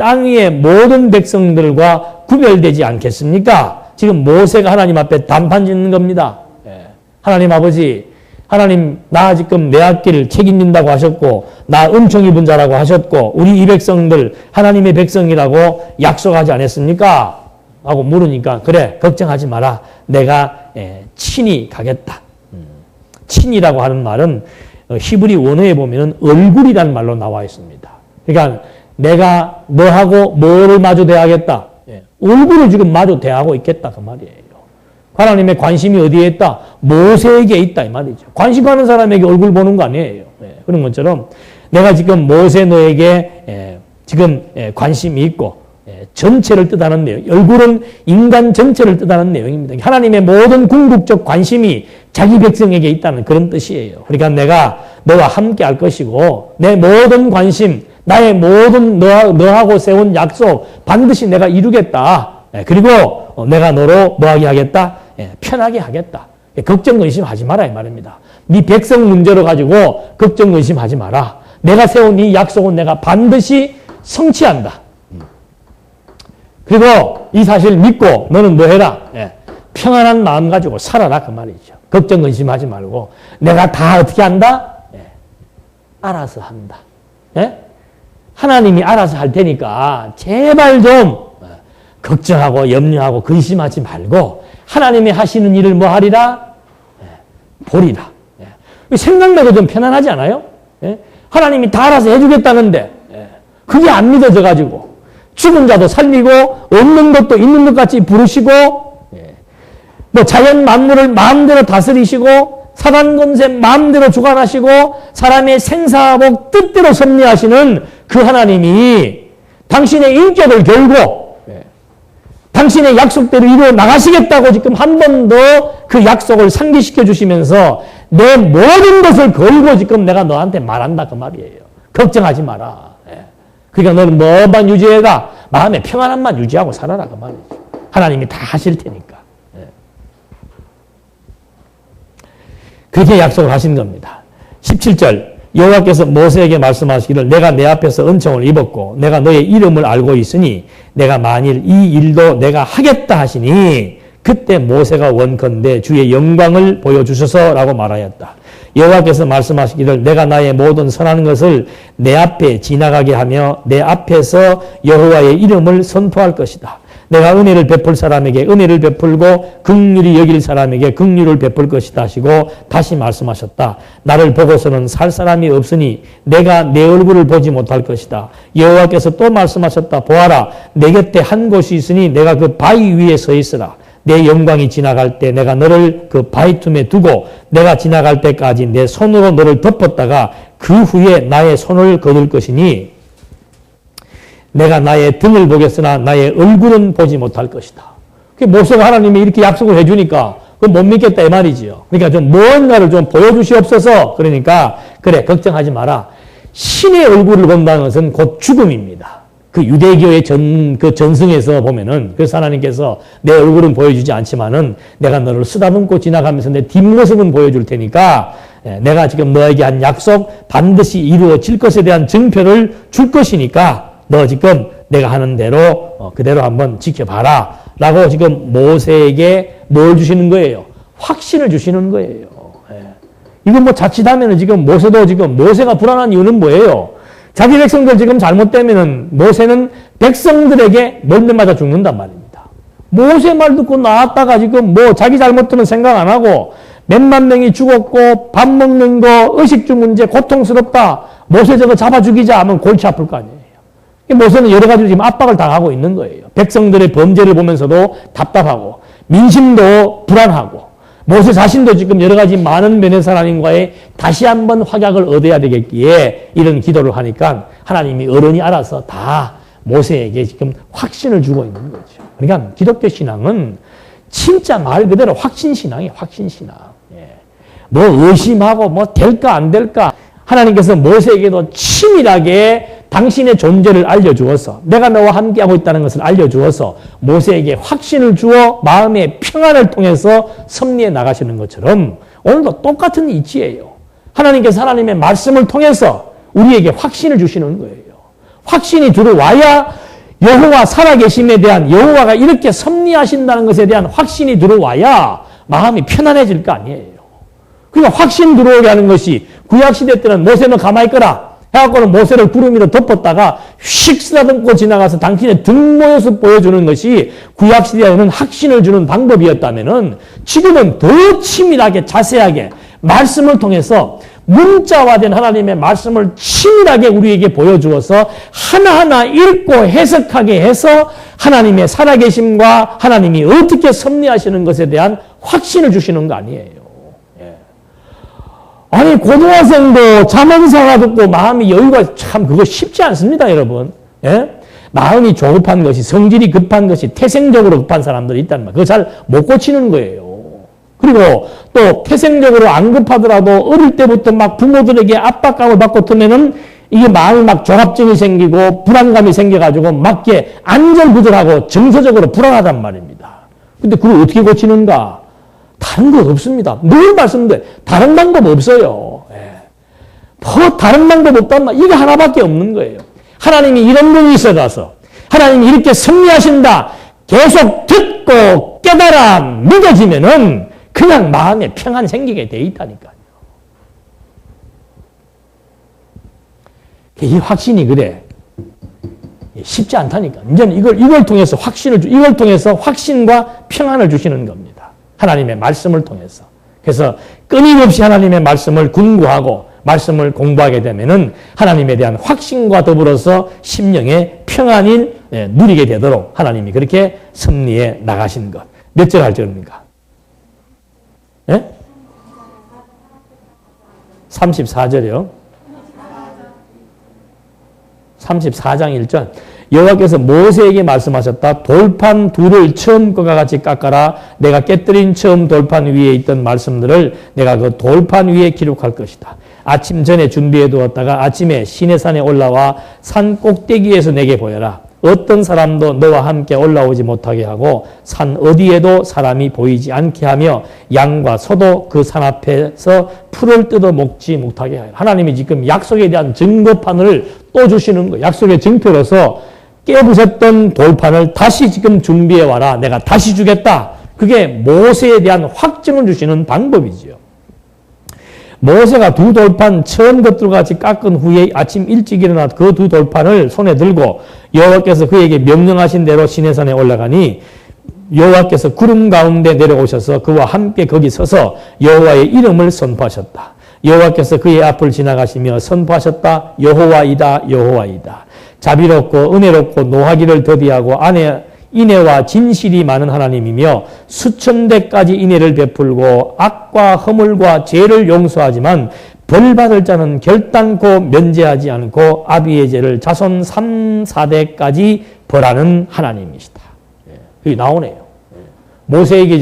땅 위의 모든 백성들과 구별되지 않겠습니까? 지금 모세가 하나님 앞에 단판 짓는 겁니다. 하나님 아버지, 하나님 나 지금 내 앞길을 책임진다고 하셨고 나 은총 입은 자라고 하셨고 우리 이 백성들 하나님의 백성이라고 약속하지 않았습니까? 하고 물으니까 그래 걱정하지 마라. 내가 친히 가겠다. 친이라고 하는 말은 히브리 원어에 보면 얼굴이라는 말로 나와 있습니다. 그러니까 내가 너하고 뭐를 마주 대하겠다. 얼굴을 지금 마주 대하고 있겠다 그 말이에요. 하나님의 관심이 어디에 있다? 모세에게 있다 이 말이죠. 관심 가는 사람에게 얼굴 보는 거 아니에요. 그런 것처럼 내가 지금 모세 너에게 지금 관심이 있고 전체를 뜻하는 내용. 얼굴은 인간 전체를 뜻하는 내용입니다. 하나님의 모든 궁극적 관심이 자기 백성에게 있다는 그런 뜻이에요. 그러니까 내가 너와 함께 할 것이고 내 모든 관심 나의 모든 너하고 세운 약속 반드시 내가 이루겠다. 그리고 내가 너로 뭐하게 하겠다? 편하게 하겠다. 걱정 근심하지 마라 이 말입니다. 네 백성 문제로 가지고 걱정 근심하지 마라. 내가 세운 이 약속은 내가 반드시 성취한다. 그리고 이 사실을 믿고 너는 뭐 해라? 평안한 마음 가지고 살아라 그 말이죠. 걱정 근심하지 말고 내가 다 어떻게 한다? 알아서 한다. 하나님이 알아서 할 테니까 제발 좀 걱정하고 염려하고 근심하지 말고 하나님이 하시는 일을 뭐 하리라? 보리라. 생각나고 좀 편안하지 않아요? 하나님이 다 알아서 해주겠다는데 그게 안 믿어져 가지고 죽은 자도 살리고 없는 것도 있는 것 같이 부르시고 뭐 자연 만물을 마음대로 다스리시고 사단 권세 마음대로 주관하시고 사람의 생사복 뜻대로 섭리하시는 그 하나님이 당신의 인격을 결고 당신의 약속대로 이루어 나가시겠다고 지금 한 번 더 그 약속을 상기시켜 주시면서 내 모든 것을 걸고 지금 내가 너한테 말한다 그 말이에요. 걱정하지 마라. 그러니까 너는 뭐만 유지해가? 마음의 평안함만 유지하고 살아라 그 말이죠. 하나님이 다 하실 테니까. 그렇게 약속을 하신 겁니다. 17절 여호와께서 모세에게 말씀하시기를 내가 내 앞에서 은총을 입었고 내가 너의 이름을 알고 있으니 내가 만일 이 일도 내가 하겠다 하시니 그때 모세가 원컨대 주의 영광을 보여주셔서라고 말하였다. 여호와께서 말씀하시기를 내가 나의 모든 선한 것을 내 앞에 지나가게 하며 내 앞에서 여호와의 이름을 선포할 것이다. 내가 은혜를 베풀 사람에게 은혜를 베풀고 긍휼히 여길 사람에게 긍휼을 베풀 것이다 하시고 다시 말씀하셨다. 나를 보고서는 살 사람이 없으니 내가 내 얼굴을 보지 못할 것이다. 여호와께서 또 말씀하셨다. 보아라 내 곁에 한 곳이 있으니 내가 그 바위 위에 서 있으라. 내 영광이 지나갈 때 내가 너를 그 바위 틈에 두고 내가 지나갈 때까지 내 손으로 너를 덮었다가 그 후에 나의 손을 거둘 것이니 내가 나의 등을 보겠으나 나의 얼굴은 보지 못할 것이다. 모세가 하나님이 이렇게 약속을 해주니까 그건 못 믿겠다 이 말이지요. 그러니까 좀 무언가를 좀 보여주시옵소서. 그러니까 그래 걱정하지 마라. 신의 얼굴을 본다는 것은 곧 죽음입니다. 그 유대교의 그 전승에서 보면은 그래서 하나님께서 내 얼굴은 보여주지 않지만은 내가 너를 쓰다듬고 지나가면서 내 뒷모습은 보여줄 테니까 내가 지금 너에게 한 약속 반드시 이루어질 것에 대한 증표를 줄 것이니까 너 지금 내가 하는 대로 그대로 한번 지켜봐라 라고 지금 모세에게 뭘 주시는 거예요? 확신을 주시는 거예요. 이건 뭐 자칫하면 지금 모세도 지금 모세가 불안한 이유는 뭐예요? 자기 백성들 지금 잘못되면은 모세는 백성들에게 몰매 맞아 죽는단 말입니다. 모세 말 듣고 나왔다가 지금 뭐 자기 잘못들은 생각 안 하고 몇만 명이 죽었고 밥 먹는 거 의식주 문제 고통스럽다. 모세 저거 잡아 죽이자 하면 골치 아플 거 아니에요. 모세는 여러 가지로 지금 압박을 당하고 있는 거예요. 백성들의 범죄를 보면서도 답답하고 민심도 불안하고 모세 자신도 지금 여러 가지 많은 면에서 하나님과의 다시 한번 확약을 얻어야 되겠기에 이런 기도를 하니까 하나님이 어른이 알아서 다 모세에게 지금 확신을 주고 있는 거죠. 그러니까 기독교 신앙은 진짜 말 그대로 확신신앙이에요. 확신신앙. 뭐 의심하고 뭐 될까 안 될까 하나님께서 모세에게도 치밀하게 당신의 존재를 알려주어서 내가 너와 함께하고 있다는 것을 알려주어서 모세에게 확신을 주어 마음의 평안을 통해서 섭리해 나가시는 것처럼 오늘도 똑같은 이치예요. 하나님께서 하나님의 말씀을 통해서 우리에게 확신을 주시는 거예요. 확신이 들어와야 여호와 살아계심에 대한 여호와가 이렇게 섭리하신다는 것에 대한 확신이 들어와야 마음이 편안해질 거 아니에요. 그러니까 확신 들어오게 하는 것이 구약시대 때는 모세는 가만히 있거라 해갖고는 모세를 구름 위로 덮었다가 휙 쓰다듬고 지나가서 당신의 뒷모습 보여주는 것이 구약시대에는 확신을 주는 방법이었다면은 지금은 더 치밀하게 자세하게 말씀을 통해서 문자화된 하나님의 말씀을 치밀하게 우리에게 보여주어서 하나하나 읽고 해석하게 해서 하나님의 살아계심과 하나님이 어떻게 섭리하시는 것에 대한 확신을 주시는 거 아니에요. 아니 고등학생도 자문사가 듣고 마음이 여유가 참 그거 쉽지 않습니다, 여러분. 예? 마음이 조급한 것이 성질이 급한 것이 태생적으로 급한 사람들이 있다는 말. 그거 잘 못 고치는 거예요. 그리고 또 태생적으로 안 급하더라도 어릴 때부터 막 부모들에게 압박감을 받고 들면은 이게 마음이 막 조합증이 생기고 불안감이 생겨가지고 막게 안절부절하고 정서적으로 불안하단 말입니다. 근데 그걸 어떻게 고치는가? 다른 것 없습니다. 늘 말씀드려요. 다른 방법 없어요. 뭐 다른 방법 없단 말. 이게 하나밖에 없는 거예요. 하나님이 이런 분이 있어가서 하나님이 이렇게 섭리하신다. 계속 듣고 깨달아 믿어지면은 그냥 마음에 평안 생기게 돼 있다니까요. 이 확신이 그래. 쉽지 않다니까. 이제는 이걸 통해서 이걸 통해서 확신과 평안을 주시는 겁니다. 하나님의 말씀을 통해서. 그래서 끊임없이 하나님의 말씀을 궁구하고 말씀을 공부하게 되면은 하나님에 대한 확신과 더불어서 심령의 평안을 누리게 되도록 하나님이 그렇게 섭리해 나가신 것. 몇 절 할 절입니까? 예? 34절이요. 34장 1절. 여호와께서 모세에게 말씀하셨다. 돌판 둘을 처음 것과 같이 깎아라. 내가 깨뜨린 처음 돌판 위에 있던 말씀들을 내가 그 돌판 위에 기록할 것이다. 아침 전에 준비해 두었다가 아침에 시내산에 올라와 산 꼭대기에서 내게 보여라. 어떤 사람도 너와 함께 올라오지 못하게 하고 산 어디에도 사람이 보이지 않게 하며 양과 소도 그 산 앞에서 풀을 뜯어 먹지 못하게 하라. 하나님이 지금 약속에 대한 증거판을 또 주시는 거예요. 약속의 증표로서 깨부셨던 돌판을 다시 지금 준비해 와라. 내가 다시 주겠다. 그게 모세에 대한 확증을 주시는 방법이지요. 모세가 두 돌판 처음 것들과 같이 깎은 후에 아침 일찍 일어나 그 두 돌판을 손에 들고 여호와께서 그에게 명령하신 대로 시내산에 올라가니 여호와께서 구름 가운데 내려오셔서 그와 함께 거기 서서 여호와의 이름을 선포하셨다. 여호와께서 그의 앞을 지나가시며 선포하셨다. 여호와이다, 여호와이다. 자비롭고 은혜롭고 노하기를 더디하고 인애와 진실이 많은 하나님이며 수천 대까지 인애를 베풀고 악과 허물과 죄를 용서하지만 벌받을 자는 결단코 면제하지 않고 아비에제를 자손 3, 4대까지 벌하는 하나님이시다. 여기 나오네요. 모세에게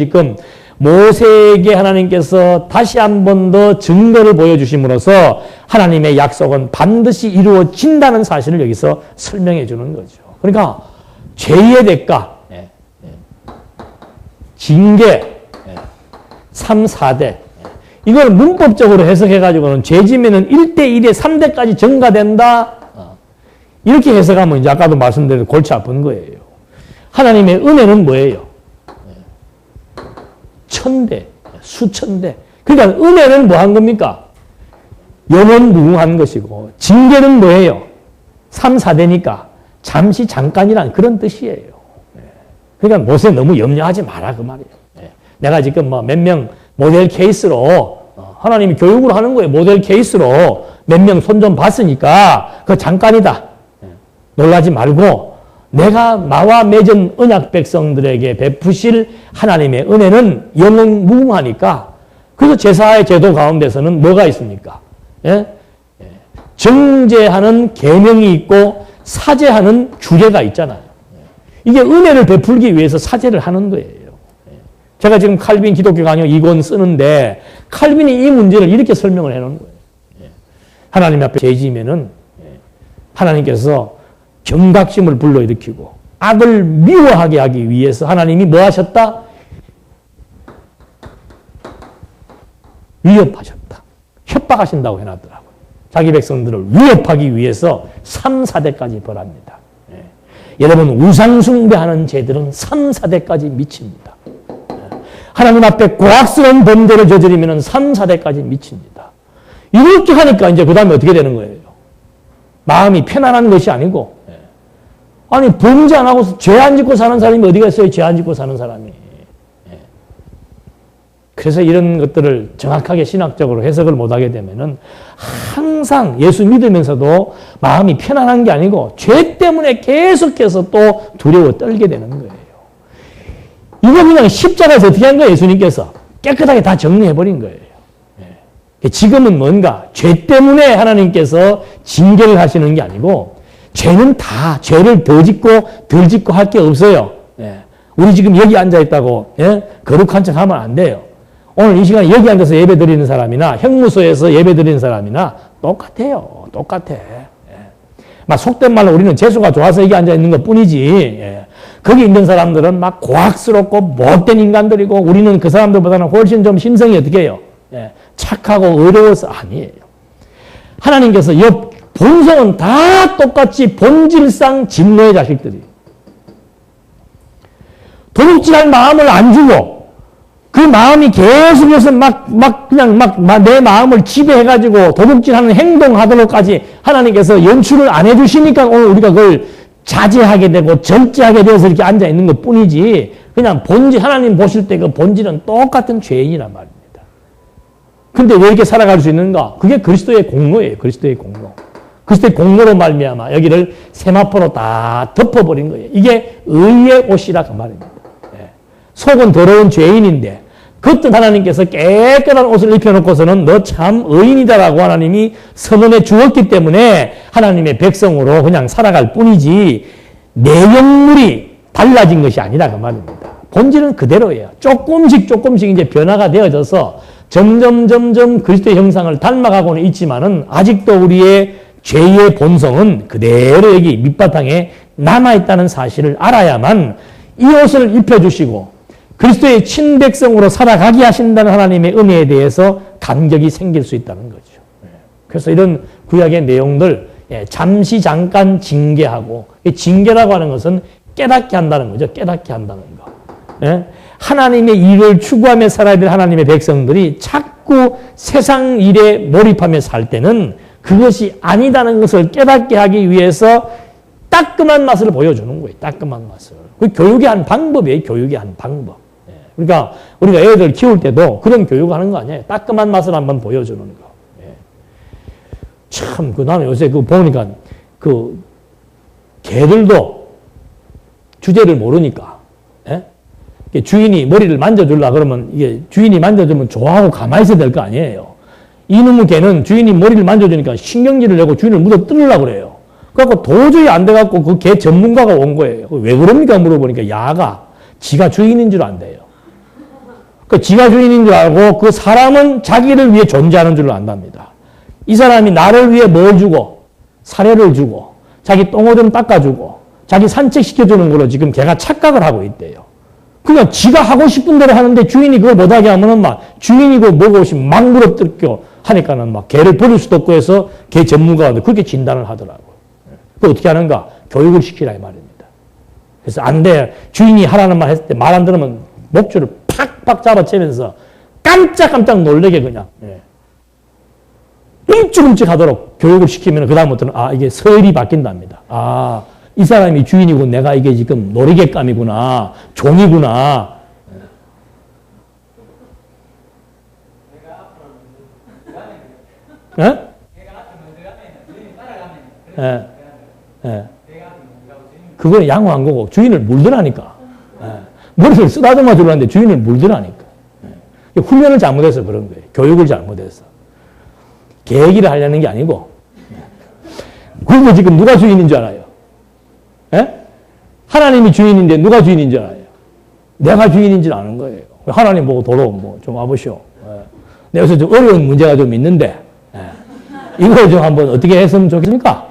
하나님께서 다시 한 번 더 증거를 보여주심으로써 하나님의 약속은 반드시 이루어진다는 사실을 여기서 설명해 주는 거죠. 그러니까 죄의 대가, 징계, 3, 4대. 이걸 문법적으로 해석해가지고는 죄지면은 1대1에 3대까지 증가된다. 이렇게 해석하면 이제 아까도 말씀드린 골치 아픈 거예요. 하나님의 은혜는 뭐예요? 1000대, 수천대. 그러니까 은혜는 뭐 한 겁니까? 영원무궁한 것이고, 징계는 뭐예요? 3, 4대니까. 잠시 잠깐이란 그런 뜻이에요. 그러니까 모세 너무 염려하지 마라 그 말이에요. 내가 지금 뭐 몇 명 모델 케이스로 하나님이 교육을 하는 거예요. 모델 케이스로 몇 명 손 좀 봤으니까 그거 잠깐이다. 놀라지 말고 내가 나와 맺은 언약 백성들에게 베푸실 하나님의 은혜는 영원무궁하니까 그래서 제사의 제도 가운데서는 뭐가 있습니까? 정죄하는 계명이 있고 사죄하는 규례가 있잖아요. 이게 은혜를 베풀기 위해서 사죄를 하는 거예요. 제가 지금 칼빈 기독교 강요 2권 쓰는데 칼빈이 이 문제를 이렇게 설명을 해놓은 거예요. 하나님 앞에 죄지면은 하나님께서 경각심을 불러일으키고 악을 미워하게 하기 위해서 하나님이 뭐 하셨다? 위협하셨다. 협박하신다고 해놨더라고요. 자기 백성들을 위협하기 위해서 3, 4대까지 벌합니다. 여러분 우상숭배하는 죄들은 3, 4대까지 미칩니다. 하나님 앞에 고악스러운 범죄를 저지르면 3, 4대까지 미칩니다. 이렇게 하니까 이제 그 다음에 어떻게 되는 거예요? 마음이 편안한 것이 아니고 아니 범죄 안 하고 죄 안 짓고 사는 사람이 어디가 있어요? 죄 안 짓고 사는 사람이. 그래서 이런 것들을 정확하게 신학적으로 해석을 못하게 되면은 항상 예수 믿으면서도 마음이 편안한 게 아니고 죄 때문에 계속해서 또 두려워 떨게 되는 거예요. 이거 그냥 십자가에서 어떻게 한 거예요? 예수님께서 깨끗하게 다 정리해버린 거예요. 지금은 뭔가 죄 때문에 하나님께서 징계를 하시는 게 아니고 죄는 다 죄를 더 짓고 덜 짓고 할 게 없어요. 우리 지금 여기 앉아있다고 거룩한 척 하면 안 돼요. 오늘 이 시간에 여기 앉아서 예배 드리는 사람이나 형무소에서 예배 드리는 사람이나 똑같아요. 똑같아. 막 속된 말로 우리는 재수가 좋아서 여기 앉아있는 것 뿐이지. 거기 있는 사람들은 막 고학스럽고 못된 인간들이고 우리는 그 사람들보다는 훨씬 좀 심성이 어떻게 해요? 착하고 어려워서 아니에요. 하나님께서 본성은 다 똑같이 본질상 진노의 자식들이. 도둑질할 마음을 안 주고 그 마음이 계속해서 그냥 내 마음을 지배해가지고 도둑질하는 행동하도록까지 하나님께서 연출을 안 해주시니까 오늘 우리가 그걸 자제하게 되고 절제하게 되어서 이렇게 앉아있는 것 뿐이지 그냥 본질, 하나님 보실 때 그 본질은 똑같은 죄인이란 말입니다. 근데 왜 이렇게 살아갈 수 있는가? 그게 그리스도의 공로예요. 그리스도의 공로. 그리스도의 공로로 말미암아 여기를 세마포로 다 덮어버린 거예요. 이게 의의 옷이라 그 말입니다. 속은 더러운 죄인인데 겉은 하나님께서 깨끗한 옷을 입혀놓고서는 너 참 의인이다라고 하나님이 선언해 주었기 때문에 하나님의 백성으로 그냥 살아갈 뿐이지 내용물이 달라진 것이 아니라 그 말입니다. 본질은 그대로예요. 조금씩 이제 변화가 되어져서 점점 그리스도의 형상을 닮아가고는 있지만은 아직도 우리의 죄의 본성은 그대로 여기 밑바탕에 남아있다는 사실을 알아야만 이 옷을 입혀주시고 그리스도의 친백성으로 살아가게 하신다는 하나님의 은혜에 대해서 감격이 생길 수 있다는 거죠. 그래서 이런 구약의 내용들 잠시 잠깐 징계하고, 징계라고 하는 것은 깨닫게 한다는 거죠. 깨닫게 한다는 거. 하나님의 일을 추구하며 살아야 될 하나님의 백성들이 자꾸 세상 일에 몰입하며 살 때는 그것이 아니다는 것을 깨닫게 하기 위해서 따끔한 맛을 보여주는 거예요. 따끔한 맛을. 그 교육의 한 방법이에요. 교육의 한 방법. 그러니까 우리가 애들 키울 때도 그런 교육하는 거 아니에요. 따끔한 맛을 한번 보여주는 거. 참, 나는 요새 보니까 개들도 주제를 모르니까, 주인이 머리를 만져주려 그러면 이게 주인이 만져주면 좋아하고 가만히 있어야 될 거 아니에요. 이놈의 개는 주인이 머리를 만져주니까 신경질을 내고 주인을 물어 뜯으려고 그래요. 그래갖고 도저히 안 돼갖고 그 개 전문가가 온 거예요. 왜 그럽니까? 물어보니까 야가 지가 주인인 줄 안대요. 지가 주인인 줄 알고 그 사람은 자기를 위해 존재하는 줄 안답니다. 이 사람이 나를 위해 뭘 주고, 사료를 주고, 자기 똥오줌 닦아주고, 자기 산책시켜주는 걸로 지금 걔가 착각을 하고 있대요. 그러니까 지가 하고 싶은 대로 하는데 주인이 그걸 못하게 하면은 막 주인이 그 뭐고 오시면 막 물어뜯겨 하니까는 막 개를 버릴 수도 없고 해서 개 전문가가 그렇게 진단을 하더라고요. 그 어떻게 하는가? 교육을 시키라 이 말입니다. 그래서 안 돼. 주인이 하라는 말 했을 때 말 안 들으면 목줄을 팍팍 잡아채면서 깜짝깜짝 놀래게 그냥. 움찔움찔 하도록 교육을 시키면 그다음부터는 이게 서열이 바뀐답니다. 이 사람이 주인이고 내가 이게 지금 놀이개감이구나. 종이구나. 그건 양호한 거고 주인을 물더라니까. 머리를 쓰다듬어 주려는데 주인을 물더라니까. 훈련을 잘못해서 그런 거예요. 교육을 잘못해서. 계획을 하려는 게 아니고. 그리고 지금 누가 주인인 줄 알아요? 하나님이 주인인데 누가 주인인 줄 알아요? 내가 주인인 줄 아는 거예요. 하나님 보고 도로 좀 와보시오. 내가 여기서 좀 어려운 문제가 좀 있는데, 이걸 좀 한번 어떻게 했으면 좋겠습니까?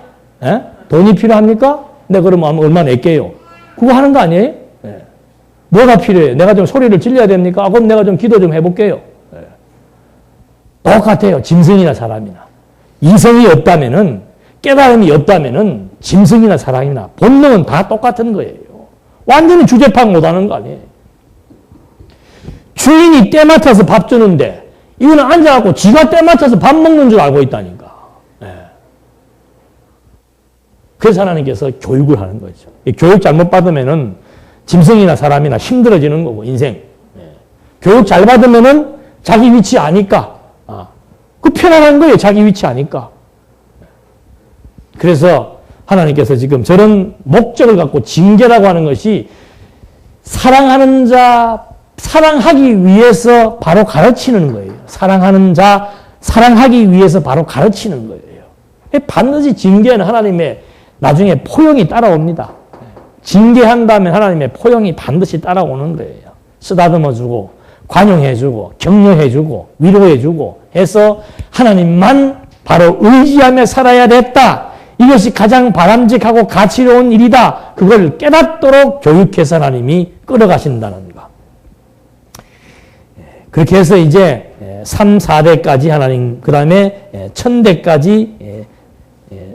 돈이 필요합니까? 내가 그러면 얼마 낼게요. 그거 하는 거 아니에요? 뭐가 필요해요? 내가 좀 소리를 질러야 됩니까? 그럼 내가 좀 기도 좀 해볼게요. 똑같아요. 짐승이나 사람이나. 이성이 없다면은, 깨달음이 없다면은, 짐승이나 사람이나, 본능은 다 똑같은 거예요. 완전히 주제 파악 못 하는 거 아니에요. 주인이 때 맞춰서 밥 주는데, 이거는 앉아갖고 지가 때 맞춰서 밥 먹는 줄 알고 있다니까. 그래서 하나님께서 교육을 하는 거죠. 교육 잘못 받으면은, 짐승이나 사람이나 힘들어지는 거고, 인생. 교육 잘 받으면은, 자기 위치 아니까. 그 편안한 거예요. 자기 위치 아니까. 그래서 하나님께서 지금 저런 목적을 갖고 징계라고 하는 것이 사랑하는 자, 사랑하기 위해서 바로 가르치는 거예요. 사랑하는 자, 사랑하기 위해서 바로 가르치는 거예요. 반드시 징계는 하나님의 나중에 포용이 따라옵니다. 징계한다면 하나님의 포용이 반드시 따라오는 거예요. 쓰다듬어주고, 관용해주고, 격려해주고, 위로해주고 해서 하나님만 바로 의지하며 살아야 됐다. 이것이 가장 바람직하고 가치로운 일이다. 그걸 깨닫도록 교육해서 하나님이 끌어가신다는 것. 그렇게 해서 이제 3, 4대까지 하나님, 그 다음에 1000대까지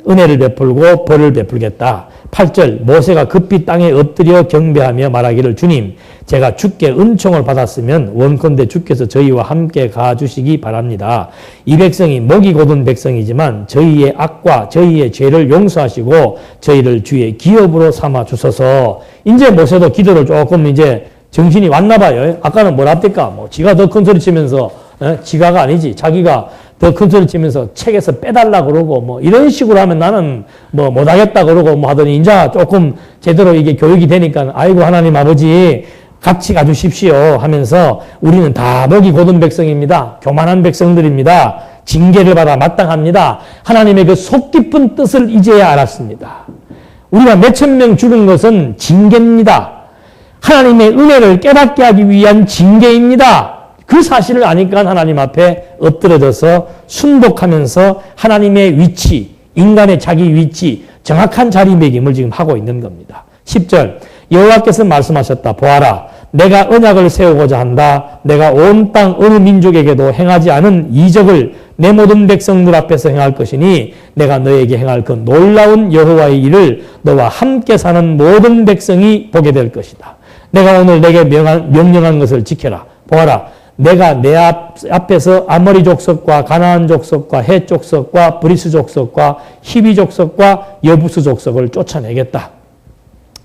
은혜를 베풀고 벌을 베풀겠다. 8절 모세가 급히 땅에 엎드려 경배하며 말하기를 주님 제가 주께 은총을 받았으면 원컨대 주께서 저희와 함께 가주시기 바랍니다. 이 백성이 목이 곧은 백성이지만 저희의 악과 저희의 죄를 용서하시고 저희를 주의 기업으로 삼아 주소서. 이제 모세도 기도를 조금 이제 정신이 왔나 봐요. 아까는 뭐랍니까? 지가 더 큰 소리 치면서 지가가 아니지 자기가 더 큰 소리 치면서 책에서 빼달라 그러고 이런 식으로 하면 나는 못하겠다 그러고 하더니 이제 조금 제대로 이게 교육이 되니까 아이고 하나님 아버지 같이 가주십시오 하면서 우리는 다 목이 곧은 백성입니다. 교만한 백성들입니다. 징계를 받아 마땅합니다. 하나님의 그 속 깊은 뜻을 이제야 알았습니다. 우리가 몇천 명 죽은 것은 징계입니다. 하나님의 은혜를 깨닫게 하기 위한 징계입니다. 그 사실을 아니까 하나님 앞에 엎드려져서 순복하면서 하나님의 위치, 인간의 자기 위치, 정확한 자리매김을 지금 하고 있는 겁니다. 10절 여호와께서 말씀하셨다. 보아라, 내가 언약을 세우고자 한다. 내가 온 땅 어느 민족에게도 행하지 않은 이적을 내 모든 백성들 앞에서 행할 것이니 내가 너에게 행할 그 놀라운 여호와의 일을 너와 함께 사는 모든 백성이 보게 될 것이다. 내가 오늘 내게 명령한 것을 지켜라. 보아라, 내가 내 앞에서 아모리 족속과 가나안 족속과 헷 족속과 브리스 족속과 히비 족속과 여부스 족속을 쫓아내겠다.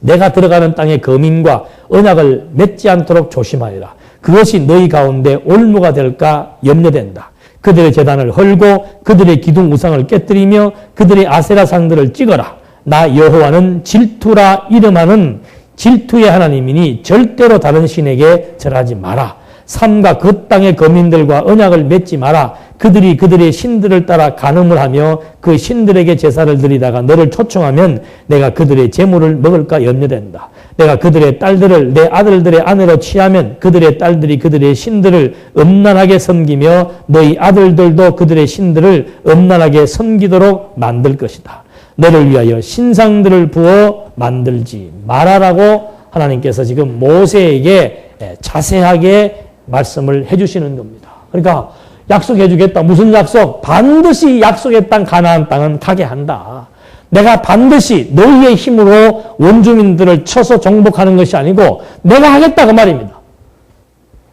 내가 들어가는 땅의 거민과 언약을 맺지 않도록 조심하여라. 그것이 너희 가운데 올무가 될까 염려된다. 그들의 제단을 헐고 그들의 기둥 우상을 깨뜨리며 그들의 아세라상들을 찍어라. 나 여호와는 질투라 이름하는 질투의 하나님이니 절대로 다른 신에게 절하지 마라. 삼가 그 땅의 거민들과 언약을 맺지 마라. 그들이 그들의 신들을 따라 간음을 하며 그 신들에게 제사를 드리다가 너를 초청하면 내가 그들의 재물을 먹을까 염려된다. 내가 그들의 딸들을 내 아들들의 아내로 취하면 그들의 딸들이 그들의 신들을 음란하게 섬기며 너희 아들들도 그들의 신들을 음란하게 섬기도록 만들 것이다. 너를 위하여 신상들을 부어 만들지 말아라고 하나님께서 지금 모세에게 자세하게 말씀을 해주시는 겁니다. 그러니까 약속해 주겠다. 무슨 약속? 반드시 약속의 땅 가나안 땅은 가게 한다. 내가 반드시 너희의 힘으로 원주민들을 쳐서 정복하는 것이 아니고 내가 하겠다 그 말입니다.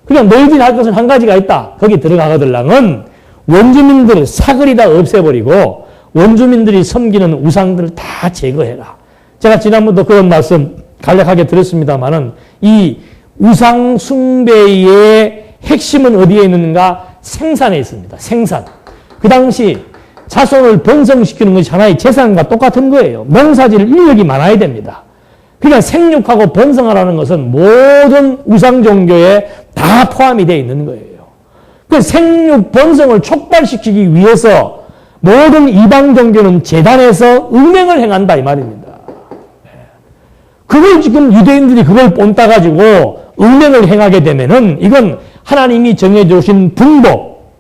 그러니까 너희들이 할 것은 한 가지가 있다. 거기 들어가거들랑은 원주민들을 사거리 다 없애버리고 원주민들이 섬기는 우상들을 다 제거해라. 제가 지난번도 그런 말씀 간략하게 드렸습니다마는 이 우상 숭배의 핵심은 어디에 있는가? 생산에 있습니다. 생산. 그 당시 자손을 번성시키는 것이 하나의 재산과 똑같은 거예요. 농사질 인력이 많아야 됩니다. 그러니까 생육하고 번성하라는 것은 모든 우상 종교에 다 포함이 되어 있는 거예요. 그 생육 번성을 촉발시키기 위해서 모든 이방 종교는 제단에서 음행을 행한다 이 말입니다. 그걸 지금 유대인들이 그걸 본따가지고 음행을 행하게 되면은 이건 하나님이 정해주신 분복,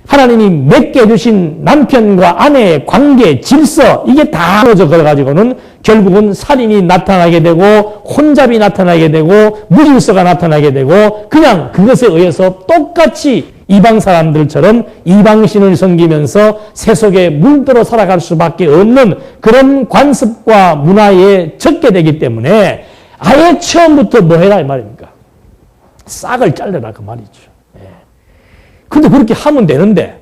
하나님이 맺게 해주신 남편과 아내의 관계, 질서 이게 다 떨어져 걸어가지고는 결국은 살인이 나타나게 되고 혼잡이 나타나게 되고 무질서가 나타나게 되고 그냥 그것에 의해서 똑같이 이방 사람들처럼 이방신을 섬기면서 세속에 물들어 살아갈 수밖에 없는 그런 관습과 문화에 젖게 되기 때문에 아예 처음부터 뭐 해라 이 말입니까? 싹을 잘라라 그 말이죠. 근데 그렇게 하면 되는데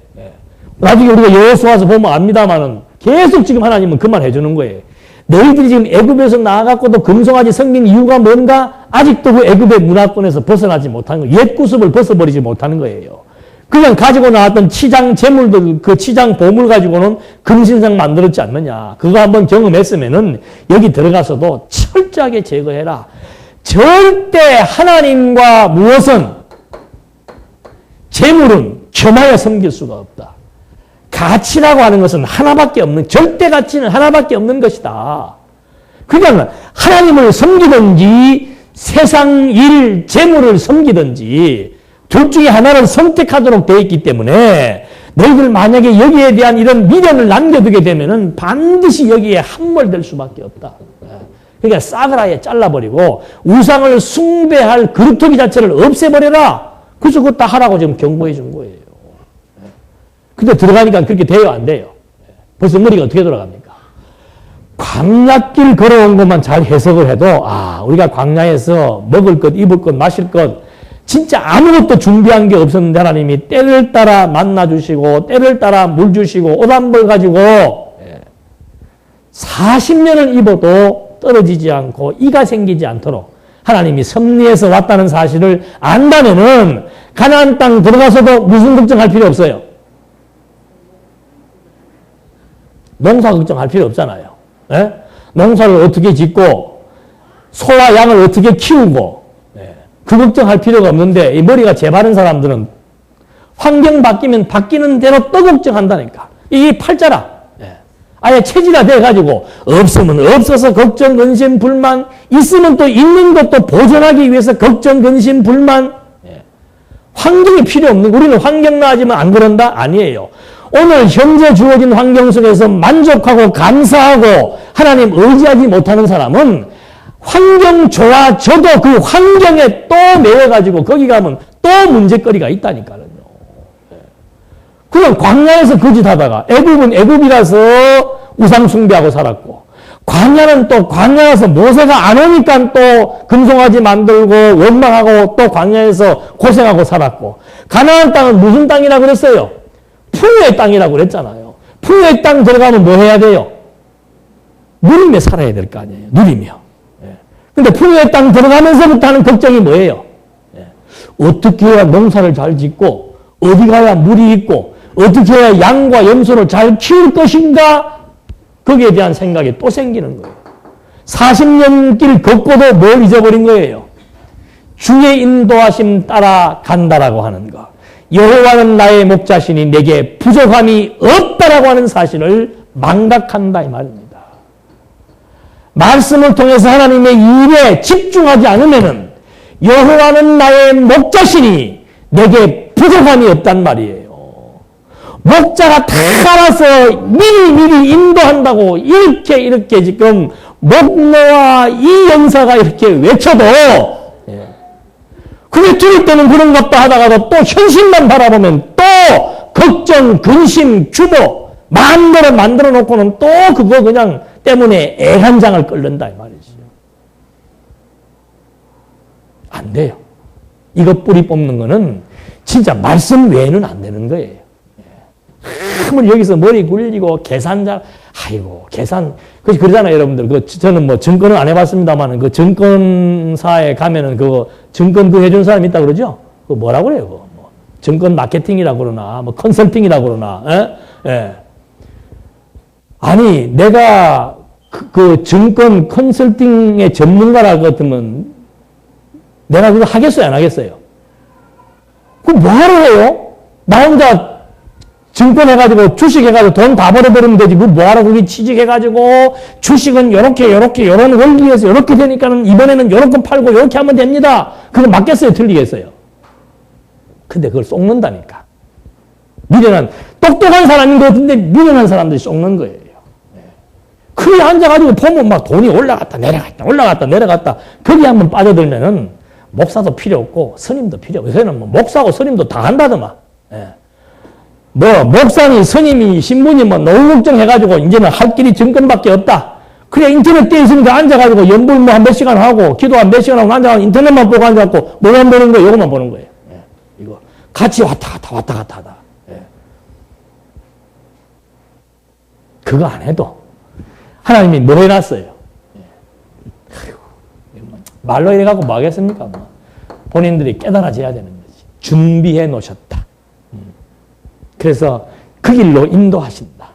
나중에 우리가 여호수아서 보면 압니다마는 계속 지금 하나님은 그 말 해주는 거예요. 너희들이 지금 애굽에서 나아갔고도 금송아지 섬긴 이유가 뭔가? 아직도 그 애굽의 문화권에서 벗어나지 못하는 거예요. 옛 구습을 벗어버리지 못하는 거예요. 그냥 가지고 나왔던 치장 재물들, 그 치장 보물 가지고는 금신상 만들었지 않느냐. 그거 한번 경험했으면은 여기 들어가서도 철저하게 제거해라. 절대 하나님과 무엇은 재물은 겸하여 섬길 수가 없다. 가치라고 하는 것은 하나밖에 없는, 절대 가치는 하나밖에 없는 것이다. 그러니까 하나님을 섬기든지 세상 일, 재물을 섬기든지 둘 중에 하나를 선택하도록 되어 있기 때문에 너희들 만약에 여기에 대한 이런 미련을 남겨두게 되면은 반드시 여기에 함몰될 수밖에 없다. 그러니까 싹을 아예 잘라버리고 우상을 숭배할 그릇토기 자체를 없애버려라. 그래서 그거 다 하라고 지금 경고해 준 거예요. 근데 들어가니까 그렇게 돼요, 안 돼요? 벌써 머리가 어떻게 돌아갑니까? 광야길 걸어온 것만 잘 해석을 해도 우리가 광야에서 먹을 것, 입을 것, 마실 것 진짜 아무것도 준비한 게 없었는데 하나님이 때를 따라 만나 주시고 때를 따라 물 주시고 옷 한 벌 가지고 40년을 입어도 떨어지지 않고 이가 생기지 않도록 하나님이 섭리해서 왔다는 사실을 안다면은 가나안 땅 들어가서도 무슨 걱정할 필요 없어요. 농사 걱정할 필요 없잖아요. 예? 농사를 어떻게 짓고 소와 양을 어떻게 키우고 그 걱정할 필요가 없는데 이 머리가 재바른 사람들은 환경 바뀌면 바뀌는 대로 또 걱정한다니까. 이게 팔자라. 아예 체질화돼가지고 없으면 없어서 걱정, 근심, 불만, 있으면 또 있는 것도 보존하기 위해서 걱정, 근심, 불만. 환경이 필요 없는, 우리는 환경 나아지면 안 그런다? 아니에요. 오늘 현재 주어진 환경 속에서 만족하고 감사하고 하나님 의지하지 못하는 사람은 환경 좋아져도 그 환경에 또 매여가지고 거기 가면 또 문제거리가 있다니까요. 그럼 광야에서 거짓하다가 애굽은 애굽이라서 우상 숭배하고 살았고, 광야는 또 광야에서 모세가 안 오니까 또 금송아지 만들고 원망하고 또 광야에서 고생하고 살았고, 가나안 땅은 무슨 땅이라고 그랬어요? 풍요의 땅이라고 그랬잖아요. 풍요의 땅 들어가면 뭐 해야 돼요? 누리며 살아야 될 거 아니에요. 누리며. 근데 풍요의 땅 들어가면서부터 하는 걱정이 뭐예요? 어떻게 해야 농사를 잘 짓고, 어디 가야 물이 있고, 어떻게 해야 양과 염소를 잘 키울 것인가? 거기에 대한 생각이 또 생기는 거예요. 40년 길 걷고도 뭘 잊어버린 거예요? 주의 인도하심 따라 간다라고 하는 거. 여호와는 나의 목자시니 내게 부족함이 없다라고 하는 사실을 망각한다 이 말입니다. 말씀을 통해서 하나님의 일에 집중하지 않으면은 여호와는 나의 목자시니 내게 부족함이 없단 말이에요. 목자가 다 알아서 미리 인도한다고 이렇게 지금 목노아 이 연사가 이렇게 외쳐도 그게 들을 때는 그런 것도 하다가도 또 현실만 바라보면 또 걱정, 근심, 규모 마음대로 만들어 놓고는 또 그거 그냥 때문에 애간장을 끓는다 이 말이죠. 안 돼요. 이거 뿌리 뽑는 거는 진짜 말씀 외에는 안 되는 거예요. 뭐 여기서 머리 굴리고 계산 그러잖아요, 여러분들. 저는 뭐 증권은 안 해봤습니다만 그 증권사에 가면은 증권 해준 사람 있다 그러죠? 뭐라고 그래요, 뭐 증권 마케팅이라고 그러나, 뭐 컨설팅이라고 그러나, 예. 아니, 내가 그 증권 컨설팅의 전문가라 같으면 내가 그거 하겠어요, 안 하겠어요? 그럼 뭐하러 해요? 나 혼자 증권 해가지고 주식 해가지고 돈 다 벌어버리면 되지. 뭐하러 거기 취직해가지고 주식은 요런 원리에서 요렇게 되니까는 이번에는 요렇게 팔고 요렇게 하면 됩니다. 그거 맞겠어요? 틀리겠어요? 근데 그걸 쏙는다니까. 미련한, 똑똑한 사람인 것 같은데 미련한 사람들이 쏙는 거예요. 그게 앉아가지고 보면 막 돈이 올라갔다 내려갔다. 거기 한번 빠져들면은 목사도 필요 없고 스님도 필요 없고, 요새는 뭐 목사하고 스님도 다 한다더만. 뭐 목사니 스님이 신부니 뭐 너무 걱정해가지고 이제는 할 길이 증권밖에 없다. 그래 인터넷 돼 있으니까 앉아가지고 연불 뭐 한 몇 시간 하고 기도 한 몇 시간 하고 앉아가지고 인터넷만 보고 앉아갖고 뭐만 보는 거예요? 요것만 보는 거예요. 이거 같이 왔다 갔다 하다. 그거 안 해도 하나님이 뭐 해놨어요? 말로 이래갖고 뭐 하겠습니까? 본인들이 깨달아져야 되는 거지. 준비해 놓으셨다. 그래서 그 길로 인도하신다.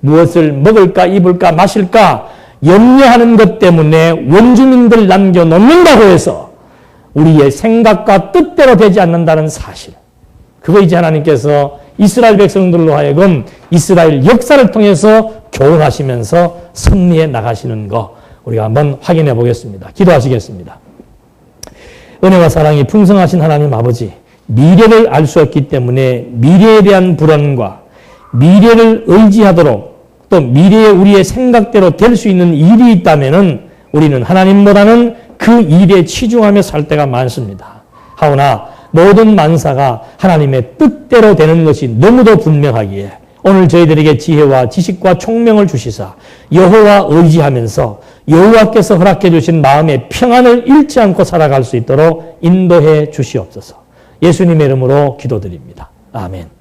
무엇을 먹을까, 입을까, 마실까 염려하는 것 때문에 원주민들 남겨놓는다고 해서 우리의 생각과 뜻대로 되지 않는다는 사실. 그거 이제 하나님께서 이스라엘 백성들로 하여금 이스라엘 역사를 통해서 교훈하시면서 승리해 나가시는 거 우리가 한번 확인해 보겠습니다. 기도하시겠습니다. 은혜와 사랑이 풍성하신 하나님 아버지, 미래를 알 수 없기 때문에 미래에 대한 불안과 미래를 의지하도록 또 미래에 우리의 생각대로 될 수 있는 일이 있다면은 우리는 하나님보다는 그 일에 치중하며 살 때가 많습니다. 하오나 모든 만사가 하나님의 뜻대로 되는 것이 너무도 분명하기에 오늘 저희들에게 지혜와 지식과 총명을 주시사 여호와 의지하면서 여호와께서 허락해 주신 마음의 평안을 잃지 않고 살아갈 수 있도록 인도해 주시옵소서. 예수님의 이름으로 기도드립니다. 아멘.